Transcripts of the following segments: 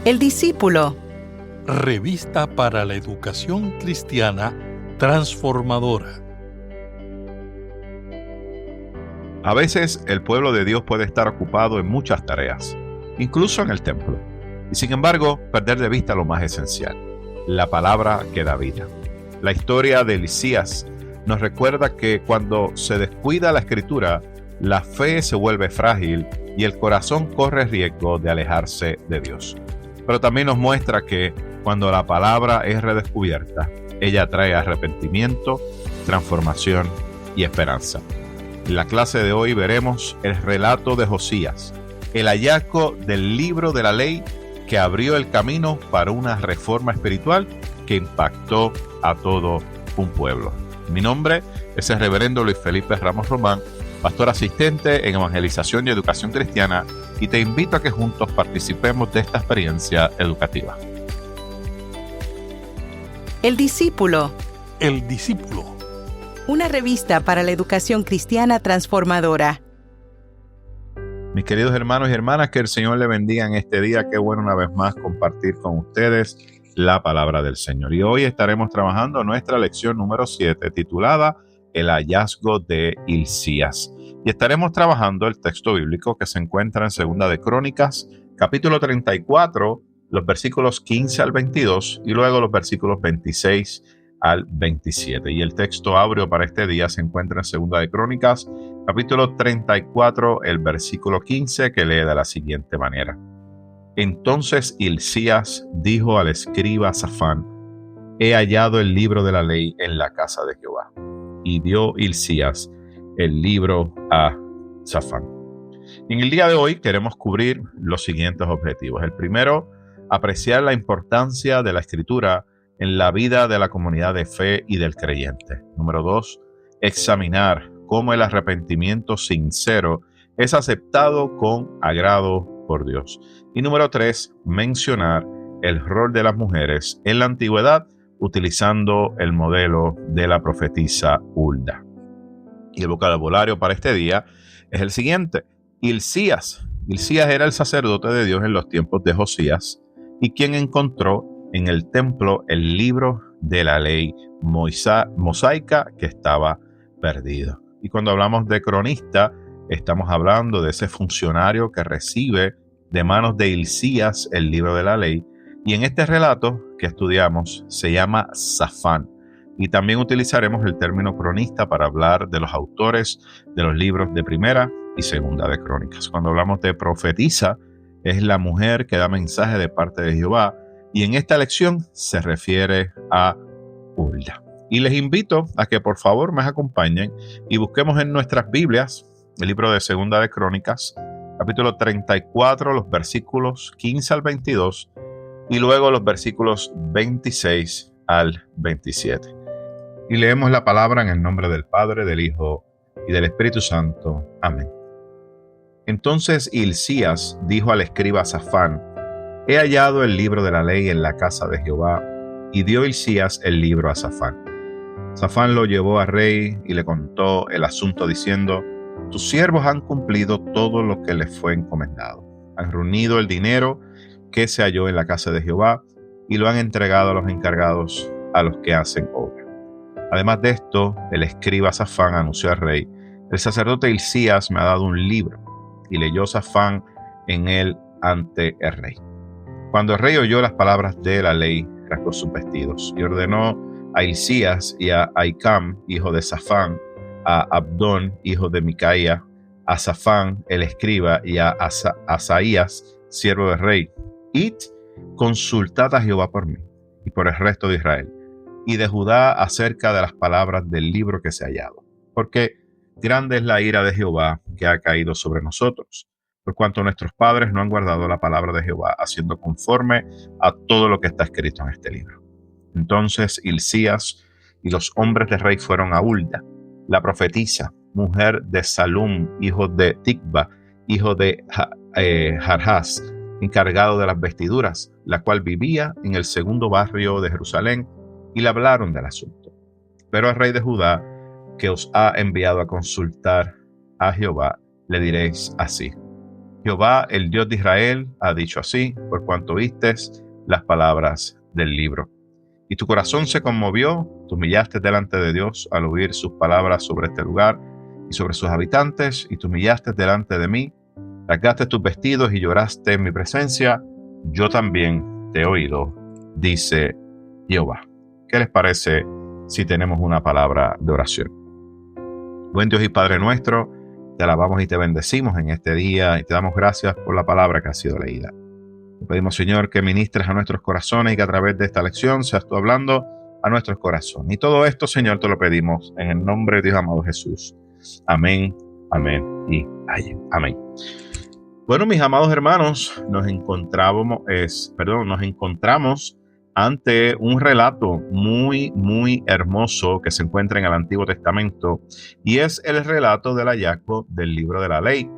El discípulo. Revista para la educación cristiana transformadora. A veces el pueblo de Dios puede estar ocupado en muchas tareas, incluso en el templo, y sin embargo perder de vista lo más esencial, la palabra que da vida. La historia de Elías nos recuerda que cuando se descuida la escritura, la fe se vuelve frágil y el corazón corre riesgo de alejarse de Dios. Pero también nos muestra que cuando la palabra es redescubierta, ella trae arrepentimiento, transformación y esperanza. En la clase de hoy veremos el relato de Josías, el hallazgo del libro de la ley que abrió el camino para una reforma espiritual que impactó a todo un pueblo. Mi nombre es el reverendo Luis Felipe Ramos Román, pastor asistente en Evangelización y Educación Cristiana, y te invito a que juntos participemos de esta experiencia educativa. El discípulo. El discípulo. Una revista para la educación cristiana transformadora. Mis queridos hermanos y hermanas, que el Señor le bendiga en este día. Qué bueno una vez más compartir con ustedes la palabra del Señor. Y hoy estaremos trabajando nuestra lección número 7, titulada El hallazgo de Hilcías. Y estaremos trabajando el texto bíblico que se encuentra en 2 de Crónicas, capítulo 34, los versículos 15 al 22 y luego los versículos 26 al 27. Y el texto áureo para este día se encuentra en 2 de Crónicas, capítulo 34, el versículo 15, que lee de la siguiente manera. Entonces Hilcías dijo al escriba Safán: he hallado el libro de la ley en la casa de Jehová. Y dio Hilcías el libro a Safán. En el día de hoy queremos cubrir los siguientes objetivos. El primero, apreciar la importancia de la escritura en la vida de la comunidad de fe y del creyente. Número 2, examinar cómo el arrepentimiento sincero es aceptado con agrado por Dios. Y número 3, mencionar el rol de las mujeres en la antigüedad utilizando el modelo de la profetisa Hulda. Y el vocabulario para este día es el siguiente. Hilcías. Hilcías era el sacerdote de Dios en los tiempos de Josías y quien encontró en el templo el libro de la ley mosaica que estaba perdido. Y cuando hablamos de cronista, estamos hablando de ese funcionario que recibe de manos de Hilcías el libro de la ley. Y en este relato que estudiamos se llama Safán. Y también utilizaremos el término cronista para hablar de los autores de los libros de Primera y Segunda de Crónicas. Cuando hablamos de profetisa, es la mujer que da mensaje de parte de Jehová. Y en esta lección se refiere a Hulda. Y les invito a que por favor me acompañen y busquemos en nuestras Biblias el libro de Segunda de Crónicas, capítulo 34, los versículos 15 al 22 y luego los versículos 26 al 27. Y leemos la palabra en el nombre del Padre, del Hijo y del Espíritu Santo. Amén. Entonces Hilcías dijo al escriba Safán: he hallado el libro de la ley en la casa de Jehová. Y dio Hilcías el libro a Safán. Safán lo llevó al rey y le contó el asunto diciendo: tus siervos han cumplido todo lo que les fue encomendado. Han reunido el dinero que se halló en la casa de Jehová y lo han entregado a los encargados, a los que hacen obra. Además de esto, el escriba Safán anunció al rey: el sacerdote Hilcías me ha dado un libro. Y leyó Safán en él ante el rey. Cuando el rey oyó las palabras de la ley, rasgó sus vestidos y ordenó a Hilcías y a Ahicam, hijo de Safán, a Abdón, hijo de Micaía, a Safán, el escriba, y a Asaías, siervo del rey: id, consultad a Jehová por mí y por el resto de Israel y de Judá acerca de las palabras del libro que se ha hallado, porque grande es la ira de Jehová que ha caído sobre nosotros, por cuanto nuestros padres no han guardado la palabra de Jehová, haciendo conforme a todo lo que está escrito en este libro. Entonces Hilcías y los hombres del rey fueron a Hulda, la profetisa, mujer de Salum, hijo de Tikva, hijo de Jarjas, encargado de las vestiduras, la cual vivía en el segundo barrio de Jerusalén, y le hablaron del asunto. Pero al rey de Judá, que os ha enviado a consultar a Jehová, le diréis así: Jehová, el Dios de Israel, ha dicho así, por cuanto vistes las palabras del libro. Y tu corazón se conmovió, te humillaste delante de Dios al oír sus palabras sobre este lugar y sobre sus habitantes, y te humillaste delante de mí, rasgaste tus vestidos y lloraste en mi presencia. Yo también te he oído, dice Jehová. ¿Qué les parece si tenemos una palabra de oración? Buen Dios y Padre nuestro, te alabamos y te bendecimos en este día y te damos gracias por la palabra que ha sido leída. Te pedimos, Señor, que ministres a nuestros corazones y que a través de esta lección seas tú hablando a nuestros corazones. Y todo esto, Señor, te lo pedimos en el nombre de Dios amado Jesús. Amén, amén y amén. Bueno, mis amados hermanos, nos encontramos ante un relato muy hermoso que se encuentra en el Antiguo Testamento, y es el relato del hallazgo del libro de la ley,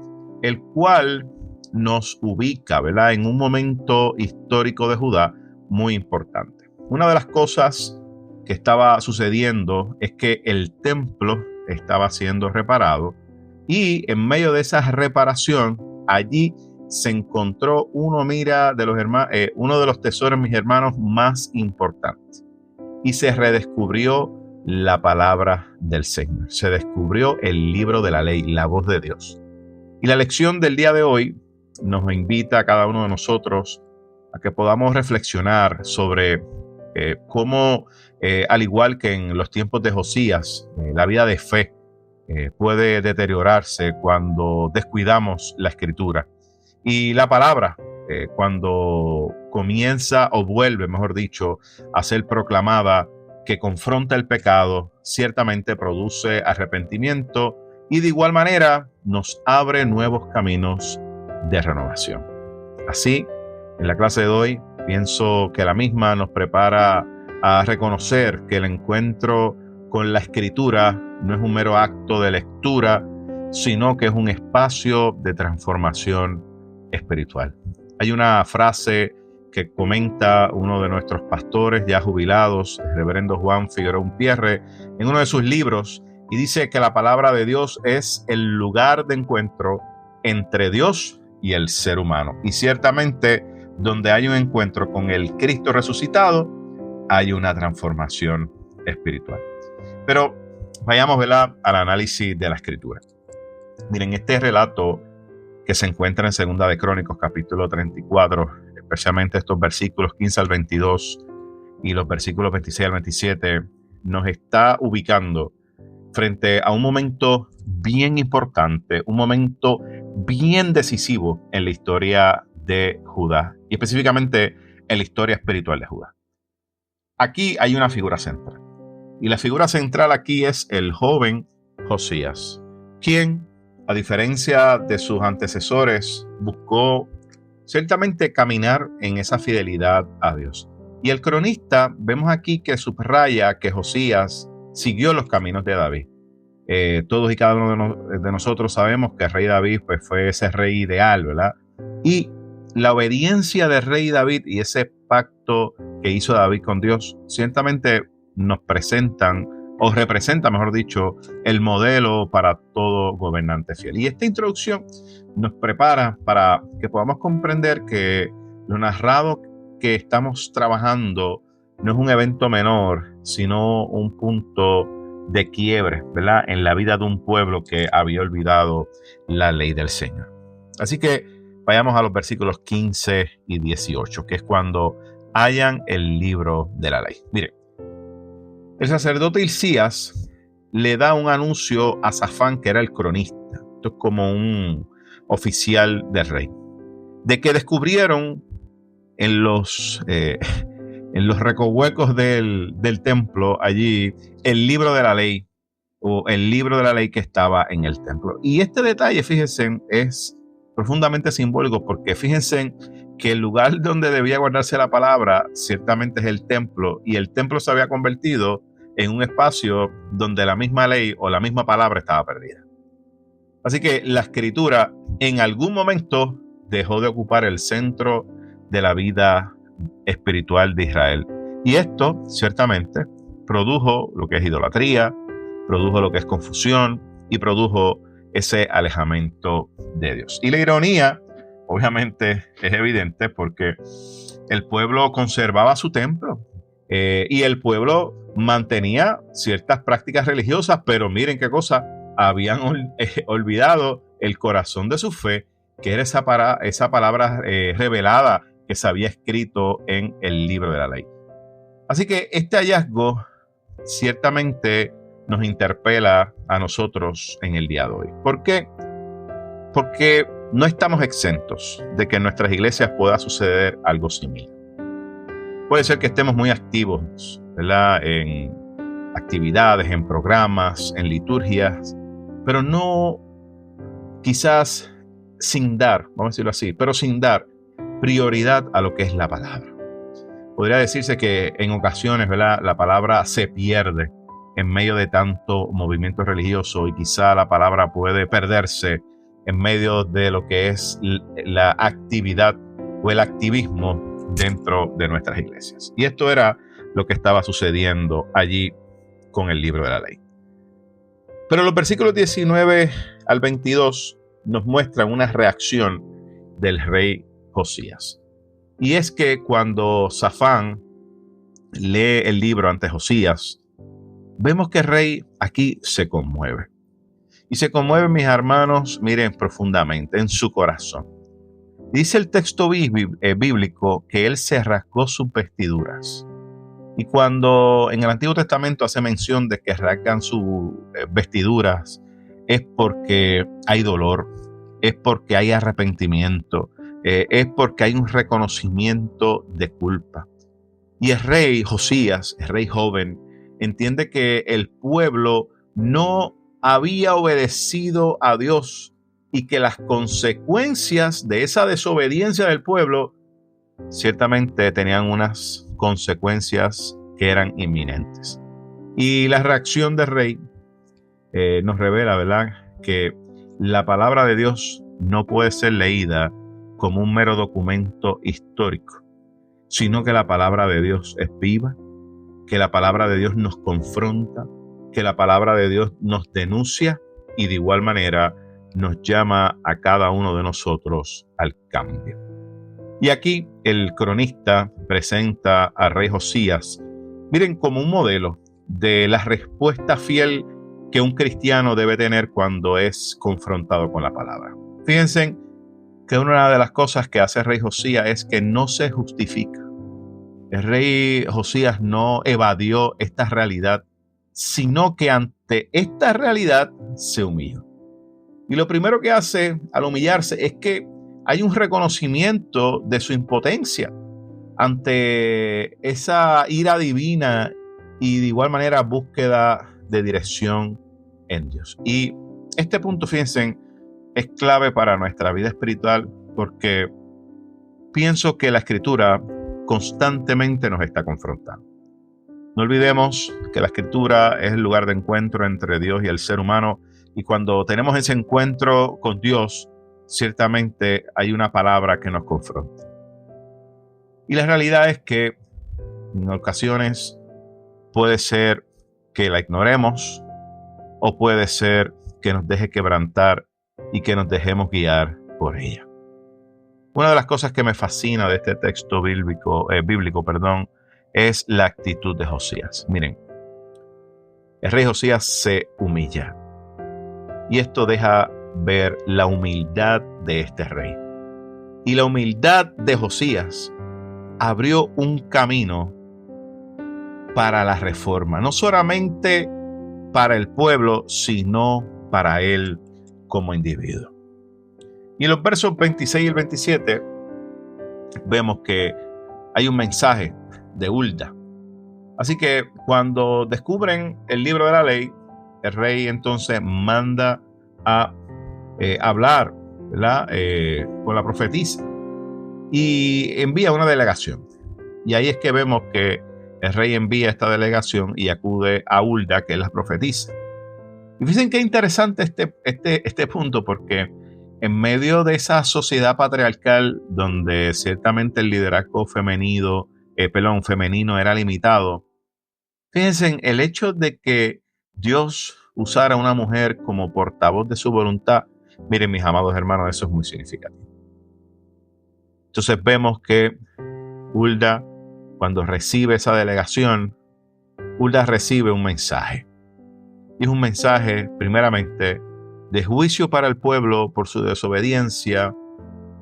el cual nos ubica, ¿verdad?, en un momento histórico de Judá muy importante. Una de las cosas que estaba sucediendo es que el templo estaba siendo reparado, y en medio de esa reparación allí se encontró uno de los tesoros, mis hermanos, más importantes, y se redescubrió la palabra del Señor. Se descubrió el libro de la ley, la voz de Dios. Y la lección del día de hoy nos invita a cada uno de nosotros a que podamos reflexionar sobre cómo, al igual que en los tiempos de Josías, la vida de fe puede deteriorarse cuando descuidamos la Escritura. Y la palabra, cuando comienza o vuelve, mejor dicho, a ser proclamada, que confronta el pecado, ciertamente produce arrepentimiento y de igual manera nos abre nuevos caminos de renovación. Así, en la clase de hoy, pienso que la misma nos prepara a reconocer que el encuentro con la Escritura no es un mero acto de lectura, sino que es un espacio de transformación espiritual. Hay una frase que comenta uno de nuestros pastores ya jubilados, el reverendo Juan Figueroa Umpierre, en uno de sus libros, y dice que la palabra de Dios es el lugar de encuentro entre Dios y el ser humano. Y ciertamente, donde hay un encuentro con el Cristo resucitado, hay una transformación espiritual. Pero vayamos, ¿verdad?, al análisis de la Escritura. Miren, este relato que se encuentra en Segunda de Crónicos, capítulo 34, especialmente estos versículos 15 al 22 y los versículos 26 al 27, nos está ubicando frente a un momento bien importante, un momento bien decisivo en la historia de Judá, y específicamente en la historia espiritual de Judá. Aquí hay una figura central, y la figura central aquí es el joven Josías, quien, a diferencia de sus antecesores, buscó ciertamente caminar en esa fidelidad a Dios. Y el cronista, vemos aquí que subraya que Josías siguió los caminos de David. Todos y cada uno de nosotros sabemos que el rey David pues, fue ese rey ideal, ¿verdad? Y la obediencia del rey David y ese pacto que hizo David con Dios, ciertamente nos presentan, o representa, mejor dicho, el modelo para todo gobernante fiel. Y esta introducción nos prepara para que podamos comprender que lo narrado que estamos trabajando no es un evento menor, sino un punto de quiebre, ¿verdad?, en la vida de un pueblo que había olvidado la ley del Señor. Así que vayamos a los versículos 15 y 18, que es cuando hallan el libro de la ley. Mire, el sacerdote Hilcías le da un anuncio a Safán, que era el cronista, esto es como un oficial del rey, de que descubrieron en los recovecos del templo allí el libro de la ley, o el libro de la ley que estaba en el templo. Y este detalle, fíjense, es profundamente simbólico, porque fíjense que el lugar donde debía guardarse la palabra ciertamente es el templo, y el templo se había convertido en un espacio donde la misma ley o la misma palabra estaba perdida. Así que la Escritura en algún momento dejó de ocupar el centro de la vida espiritual de Israel, y esto ciertamente produjo lo que es idolatría, produjo lo que es confusión y produjo ese alejamiento de Dios. Y la ironía obviamente es evidente porque el pueblo conservaba su templo y el pueblo mantenía ciertas prácticas religiosas, pero miren qué cosa, habían olvidado el corazón de su fe, que era esa palabra revelada que se había escrito en el libro de la ley. Así que este hallazgo ciertamente nos interpela a nosotros en el día de hoy. ¿Por qué? Porque no estamos exentos de que en nuestras iglesias pueda suceder algo similar. Puede ser que estemos muy activos, ¿verdad?, en actividades, en programas, en liturgias, pero no, quizás sin dar, vamos a decirlo así, pero sin dar prioridad a lo que es la palabra. Podría decirse que en ocasiones, ¿verdad?, la palabra se pierde en medio de tanto movimiento religioso y quizá la palabra puede perderse en medio de lo que es la actividad o el activismo dentro de nuestras iglesias. Y esto era lo que estaba sucediendo allí con el libro de la ley. Pero los versículos 19 al 22 nos muestran una reacción del rey Josías. Y es que cuando Safán lee el libro ante Josías, vemos que el rey aquí se conmueve. Y se conmueve, mis hermanos, miren, profundamente en su corazón. Dice el texto bíblico que él se rasgó sus vestiduras. Y cuando en el Antiguo Testamento hace mención de que rasgan sus vestiduras, es porque hay dolor, es porque hay arrepentimiento, es porque hay un reconocimiento de culpa. Y el rey Josías, el rey joven, entiende que el pueblo no había obedecido a Dios y que las consecuencias de esa desobediencia del pueblo ciertamente tenían unas consecuencias que eran inminentes. Y la reacción del rey nos revela, ¿verdad?, que la palabra de Dios no puede ser leída como un mero documento histórico, sino que la palabra de Dios es viva, que la palabra de Dios nos confronta, que la palabra de Dios nos denuncia y de igual manera nos llama a cada uno de nosotros al cambio. Y aquí el cronista presenta al rey Josías, miren, como un modelo de la respuesta fiel que un cristiano debe tener cuando es confrontado con la palabra. Fíjense que una de las cosas que hace el rey Josías es que no se justifica. El rey Josías no evadió esta realidad, sino que ante esta realidad se humilló. Y lo primero que hace al humillarse es que hay un reconocimiento de su impotencia ante esa ira divina y de igual manera búsqueda de dirección en Dios. Y este punto, fíjense, es clave para nuestra vida espiritual porque pienso que la Escritura constantemente nos está confrontando. No olvidemos que la Escritura es el lugar de encuentro entre Dios y el ser humano, y cuando tenemos ese encuentro con Dios, ciertamente hay una palabra que nos confronta. Y la realidad es que en ocasiones puede ser que la ignoremos o puede ser que nos deje quebrantar y que nos dejemos guiar por ella. Una de las cosas que me fascina de este texto bíblico, es la actitud de Josías. Miren, el rey Josías se humilla. Y esto deja ver la humildad de este rey. Y la humildad de Josías abrió un camino para la reforma. No solamente para el pueblo, sino para él como individuo. Y en los versos 26 y el 27 vemos que hay un mensaje de Hulda. Así que cuando descubren el libro de la ley, el rey entonces manda a hablar, ¿verdad?, con la profetisa y envía una delegación. Y ahí es que vemos que el rey envía esta delegación y acude a Hulda, que es la profetisa. Y fíjense qué interesante este punto, porque en medio de esa sociedad patriarcal donde ciertamente el liderazgo femenino era limitado, fíjense el hecho de que Dios usara a una mujer como portavoz de su voluntad. Miren, mis amados hermanos, eso es muy significativo. Entonces vemos que Hulda, cuando recibe esa delegación, Hulda recibe un mensaje. Y es un mensaje, primeramente, de juicio para el pueblo por su desobediencia,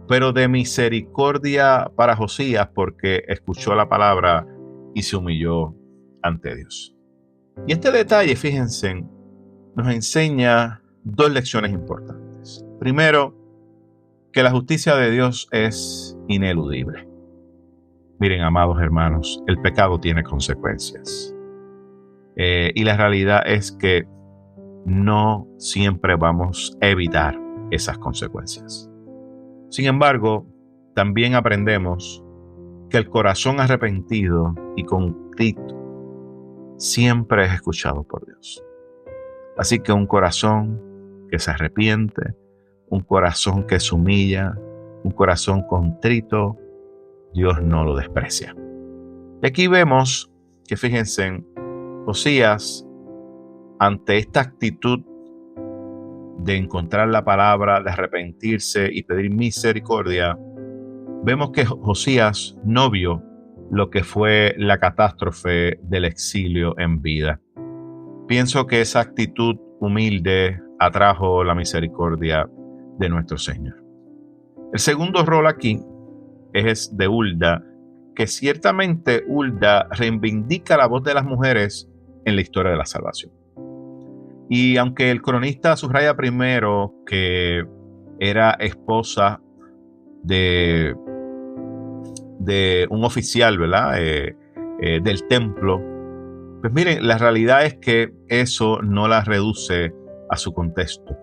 pero de misericordia para Josías porque escuchó la palabra y se humilló ante Dios. Y este detalle, fíjense, nos enseña dos lecciones importantes. Primero, que la justicia de Dios es ineludible. Miren, amados hermanos, el pecado tiene consecuencias. Y la realidad es que no siempre vamos a evitar esas consecuencias. Sin embargo, también aprendemos que el corazón arrepentido y contrito siempre es escuchado por Dios. Así que un corazón que se arrepiente, un corazón que se humilla, un corazón contrito, Dios no lo desprecia. Y aquí vemos que, fíjense, Josías, ante esta actitud de encontrar la palabra, de arrepentirse y pedir misericordia, vemos que Josías no vio lo que fue la catástrofe del exilio en vida. Pienso que esa actitud humilde atrajo la misericordia de nuestro Señor. El segundo rol aquí es de Hulda, que ciertamente Hulda reivindica la voz de las mujeres en la historia de la salvación. Y aunque el cronista subraya primero que era esposa de un oficial, ¿verdad? Del templo, pues miren, la realidad es que eso no la reduce a su contexto.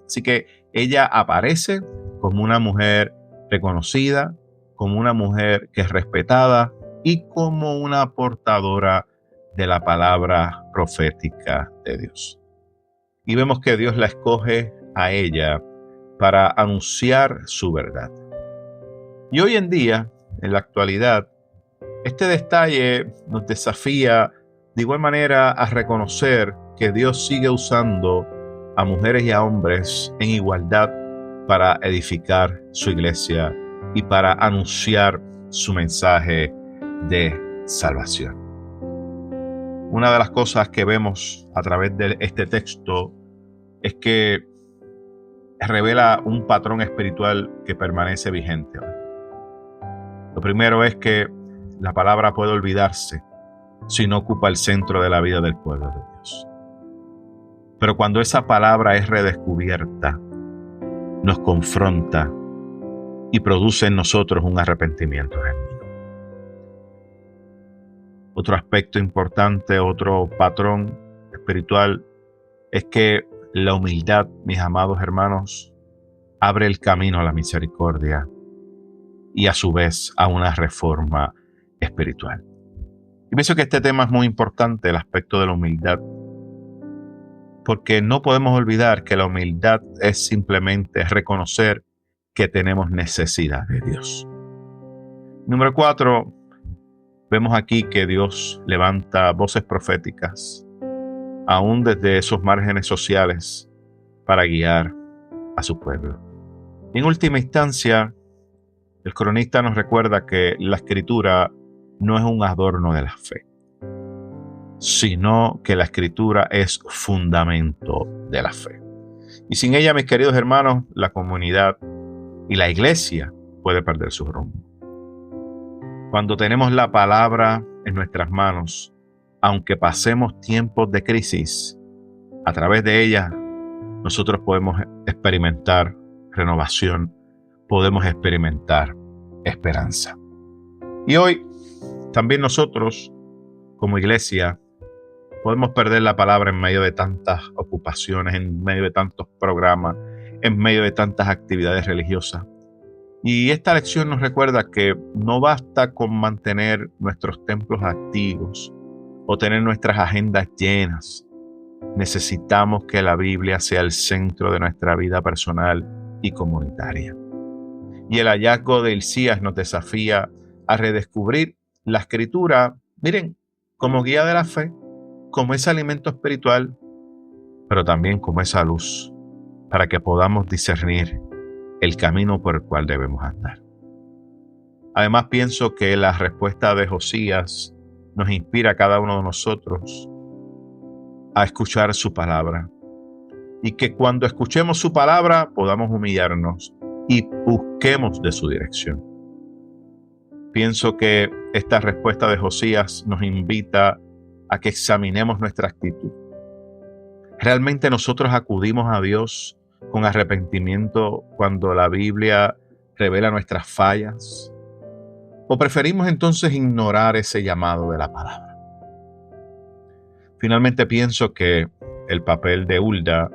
Así que ella aparece como una mujer reconocida, como una mujer que es respetada y como una portadora de la palabra profética de Dios. Y vemos que Dios la escoge a ella para anunciar su verdad. Y hoy en día, en la actualidad, este detalle nos desafía de igual manera a reconocer que Dios sigue usando a mujeres y a hombres en igualdad para edificar su iglesia y para anunciar su mensaje de salvación. Una de las cosas que vemos a través de este texto es que revela un patrón espiritual que permanece vigente hoy. Lo primero es que la palabra puede olvidarse si no ocupa el centro de la vida del pueblo de Dios. Pero cuando esa palabra es redescubierta, nos confronta y produce en nosotros un arrepentimiento genuino. Otro aspecto importante, otro patrón espiritual, es que la humildad, mis amados hermanos, abre el camino a la misericordia y a su vez a una reforma espiritual. Y pienso que este tema es muy importante, el aspecto de la humildad, porque no podemos olvidar que la humildad es simplemente reconocer que tenemos necesidad de Dios. Número 4, vemos aquí que Dios levanta voces proféticas, aún desde esos márgenes sociales, para guiar a su pueblo. En última instancia, el cronista nos recuerda que la Escritura no es un adorno de la fe, sino que la Escritura es fundamento de la fe. Y sin ella, mis queridos hermanos, la comunidad y la iglesia puede perder su rumbo. Cuando tenemos la palabra en nuestras manos, aunque pasemos tiempos de crisis, a través de ella nosotros podemos experimentar renovación, podemos experimentar esperanza. Y hoy también nosotros, como iglesia, podemos perder la palabra en medio de tantas ocupaciones, en medio de tantos programas, en medio de tantas actividades religiosas. Y esta lección nos recuerda que no basta con mantener nuestros templos activos o tener nuestras agendas llenas. Necesitamos que la Biblia sea el centro de nuestra vida personal y comunitaria. Y el hallazgo de Hilcías nos desafía a redescubrir la Escritura, miren, como guía de la fe, como ese alimento espiritual, pero también como esa luz, para que podamos discernir el camino por el cual debemos andar. Además, pienso que la respuesta de Josías nos inspira a cada uno de nosotros a escuchar su palabra. Y que cuando escuchemos su palabra podamos humillarnos y busquemos de su dirección. Pienso que esta respuesta de Josías nos invita a que examinemos nuestra actitud. ¿Realmente nosotros acudimos a Dios con arrepentimiento cuando la Biblia revela nuestras fallas? ¿O preferimos entonces ignorar ese llamado de la palabra? Finalmente pienso que el papel de Hulda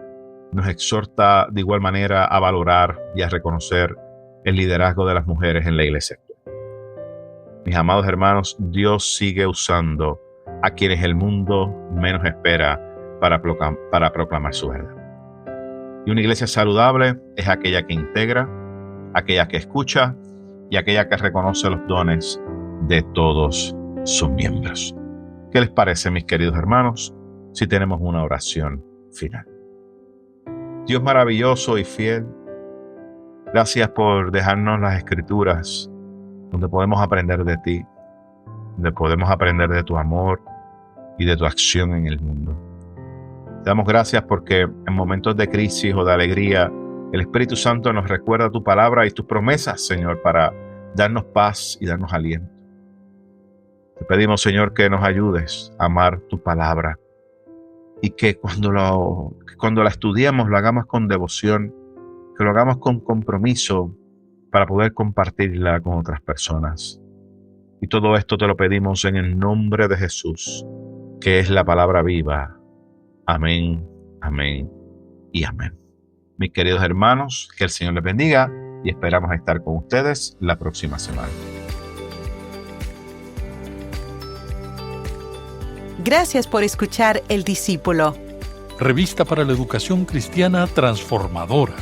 nos exhorta de igual manera a valorar y a reconocer el liderazgo de las mujeres en la iglesia. Mis amados hermanos, Dios sigue usando a quienes el mundo menos espera para proclamar su verdad. Y una iglesia saludable es aquella que integra, aquella que escucha y aquella que reconoce los dones de todos sus miembros. ¿Qué les parece, mis queridos hermanos, si tenemos una oración final? Dios maravilloso y fiel, gracias por dejarnos las Escrituras donde podemos aprender de ti, donde podemos aprender de tu amor y de tu acción en el mundo. Te damos gracias porque en momentos de crisis o de alegría, el Espíritu Santo nos recuerda tu palabra y tus promesas, Señor, para darnos paz y darnos aliento. Te pedimos, Señor, que nos ayudes a amar tu palabra y que cuando la estudiemos lo hagamos con devoción, que lo hagamos con compromiso para poder compartirla con otras personas. Y todo esto te lo pedimos en el nombre de Jesús, que es la palabra viva. Amén, amén y amén. Mis queridos hermanos, que el Señor les bendiga y esperamos estar con ustedes la próxima semana. Gracias por escuchar El Discípulo. Revista para la Educación Cristiana Transformadora.